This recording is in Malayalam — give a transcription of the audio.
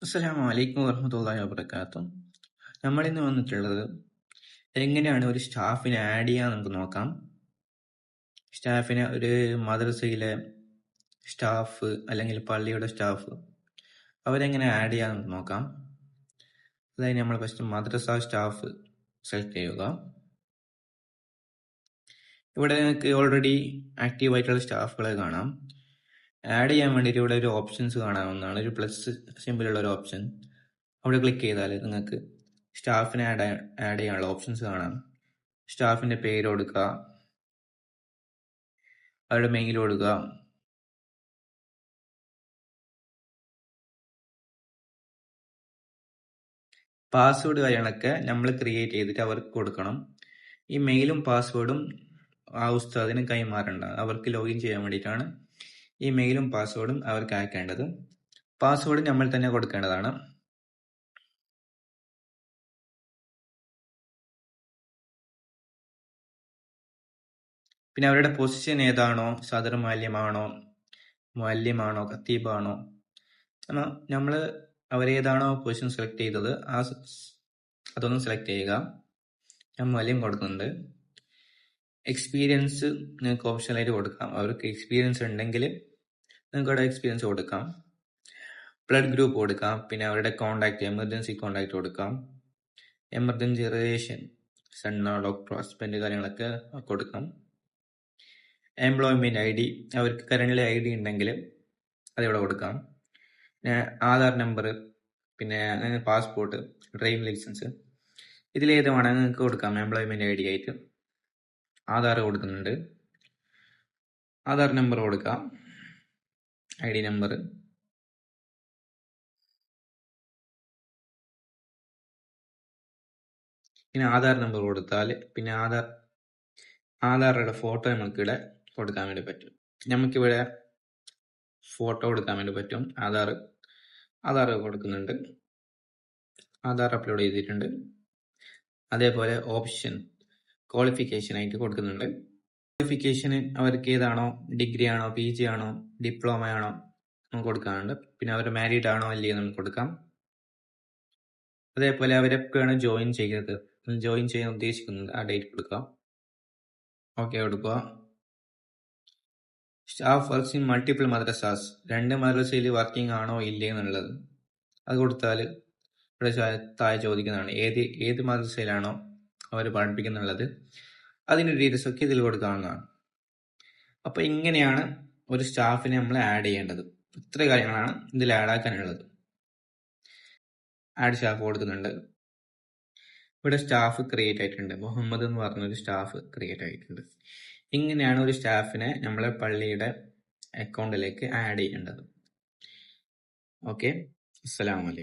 അസ്സലാമു അലൈക്കും വറഹ്മത്തുള്ളാഹി വബറകാതുഹു. നമ്മളിന്ന് വന്നിട്ടുള്ളത് എങ്ങനെയാണ് ഒരു സ്റ്റാഫിനെ ആഡ് ചെയ്യാൻ നമുക്ക് നോക്കാം. സ്റ്റാഫിനെ ഒരു മദ്രസയിലെ സ്റ്റാഫ് അല്ലെങ്കിൽ പള്ളിയുടെ സ്റ്റാഫ് അവരെങ്ങനെ ആഡ് ചെയ്യാൻ നമുക്ക് നോക്കാം. അതായത് നമ്മൾ ഫസ്റ്റ് മദ്രസ സ്റ്റാഫ് സെലക്ട് ചെയ്യുക. ഇവിടെ നിങ്ങൾക്ക് ഓൾറെഡി ആക്റ്റീവ് ആയിട്ടുള്ള സ്റ്റാഫുകളെ കാണാം. ആഡ് ചെയ്യാൻ വേണ്ടിയിട്ട് ഇവിടെ ഒരു ഓപ്ഷൻസ് കാണാവുന്നതാണ്. ഒരു പ്ലസ് സിമ്പിളുള്ള ഒരു ഓപ്ഷൻ. അവിടെ ക്ലിക്ക് ചെയ്താൽ നിങ്ങൾക്ക് സ്റ്റാഫിനെ ആഡ് ചെയ്യാനുള്ള ഓപ്ഷൻസ് കാണാം. സ്റ്റാഫിന്റെ പേര് കൊടുക്കുക, അവരുടെ മെയിൽ കൊടുക്കുക, പാസ്വേഡ് കാര്യങ്ങളൊക്കെ നമ്മൾ ക്രിയേറ്റ് ചെയ്തിട്ട് അവർക്ക് കൊടുക്കണം. ഈ മെയിലും പാസ്വേഡും ആ ഉസ്താദിന് കൈമാറേണ്ട, അവർക്ക് ലോഗിൻ ചെയ്യാൻ വേണ്ടിയിട്ടാണ് ഈ മെയിലും പാസ്വേഡും അവർക്ക് അയക്കേണ്ടത്. പാസ്വേഡ് നമ്മൾ തന്നെ കൊടുക്കേണ്ടതാണ്. പിന്നെ അവരുടെ പൊസിഷൻ ഏതാണോ, സദർ മാല്യമാണോ, മുഅല്ലിമാണോ, ഖത്തീബാണോ, നമ്മൾ അവരേതാണോ പൊസിഷൻ സെലക്ട് ചെയ്തത് അതൊന്നും സെലക്ട് ചെയ്യുക. ഞാൻ മുഅല്ലിം കൊടുക്കുന്നുണ്ട്. എക്സ്പീരിയൻസ് നിങ്ങൾക്ക് ഓപ്ഷനായിട്ട് കൊടുക്കാം. അവർക്ക് എക്സ്പീരിയൻസ് ഉണ്ടെങ്കിൽ നിങ്ങൾക്ക് അവിടെ എക്സ്പീരിയൻസ് കൊടുക്കാം. ബ്ലഡ് ഗ്രൂപ്പ് കൊടുക്കാം. പിന്നെ അവരുടെ കോണ്ടാക്ട്, എമർജൻസി കോണ്ടാക്ട് കൊടുക്കാം. എമർജൻസി റിലേഷൻ, സണ്ണോ ഡോക്ടറോ ഹസ്ബൻഡ് കാര്യങ്ങളൊക്കെ കൊടുക്കാം. എംപ്ലോയ്മെന്റ് ID, അവർക്ക് കറന്റ് ID ഉണ്ടെങ്കിൽ അതിവിടെ കൊടുക്കാം. പിന്നെ ആധാർ നമ്പർ, പിന്നെ പാസ്പോർട്ട്, ഡ്രൈവിംഗ് ലൈസൻസ്, ഇതിലേത് വേണമെങ്കിൽ നിങ്ങൾക്ക് കൊടുക്കാം. എംപ്ലോയ്മെന്റ് ID ആയിട്ട് ആധാർ കൊടുക്കുന്നുണ്ട്. ആധാർ നമ്പർ കൊടുക്കാം, ID നമ്പർ. പിന്നെ ആധാർ നമ്പർ കൊടുത്താൽ പിന്നെ ആധാറുടെ ഫോട്ടോ നമുക്കിവിടെ കൊടുക്കാൻ വേണ്ടി പറ്റും. നമുക്കിവിടെ ഫോട്ടോ കൊടുക്കാൻ വേണ്ടി പറ്റും. ആധാർ കൊടുക്കുന്നുണ്ട്, ആധാർ അപ്ലോഡ് ചെയ്തിട്ടുണ്ട്. അതേപോലെ ഓപ്ഷൻ ക്വാളിഫിക്കേഷൻ ആയിട്ട് കൊടുക്കുന്നുണ്ട്. ക്വാളിഫിക്കേഷന് അവർക്ക് ഏതാണോ, ഡിഗ്രി ആണോ, PG ആണോ, ഡിപ്ലോമ ആണോ നമുക്ക് കൊടുക്കാനുണ്ട്. പിന്നെ അവർ മാരീഡ് ആണോ അല്ലയോ നമുക്ക് കൊടുക്കാം. അതേപോലെ അവരെപ്പോഴാണ് ജോയിൻ ചെയ്യാൻ ഉദ്ദേശിക്കുന്നത് ആ ഡേറ്റ് കൊടുക്കാം. ഓക്കെ കൊടുക്കുക. സ്റ്റാഫ് വർക്ക്സ് ഇൻ മൾട്ടിപ്പിൾ മദ്രസാസ്, 2 മദ്രസയിൽ വർക്കിംഗ് ആണോ ഇല്ലേ എന്നുള്ളത് അത് കൊടുത്താൽ ഇവിടെ താഴെ ചോദിക്കുന്നതാണ് ഏത് മദ്രസയിലാണോ അവർ പഠിപ്പിക്കുന്നുള്ളത്, അതിൻ്റെ ഡീറ്റെയിൽസ് ഒക്കെ ഇതിൽ കൊടുക്കാവുന്നതാണ്. അപ്പോൾ ഇങ്ങനെയാണ് ഒരു സ്റ്റാഫിനെ നമ്മൾ ആഡ് ചെയ്യേണ്ടത്. ഇത്ര കാര്യങ്ങളാണ് ഇതിൽ ആഡ് ആക്കാനുള്ളത്. ആഡ് സ്റ്റാഫ് കൊടുക്കുന്നുണ്ട്. ഇവിടെ സ്റ്റാഫ് ക്രിയേറ്റ് ആയിട്ടുണ്ട്. മുഹമ്മദ് എന്ന് പറഞ്ഞൊരു സ്റ്റാഫ് ക്രിയേറ്റ് ആയിട്ടുണ്ട്. ഇങ്ങനെയാണ് ഒരു സ്റ്റാഫിനെ നമ്മളെ പള്ളിയുടെ അക്കൗണ്ടിലേക്ക് ആഡ് ചെയ്യേണ്ടത്. ഓക്കെ, അസ്സലാമു അലൈക്കും.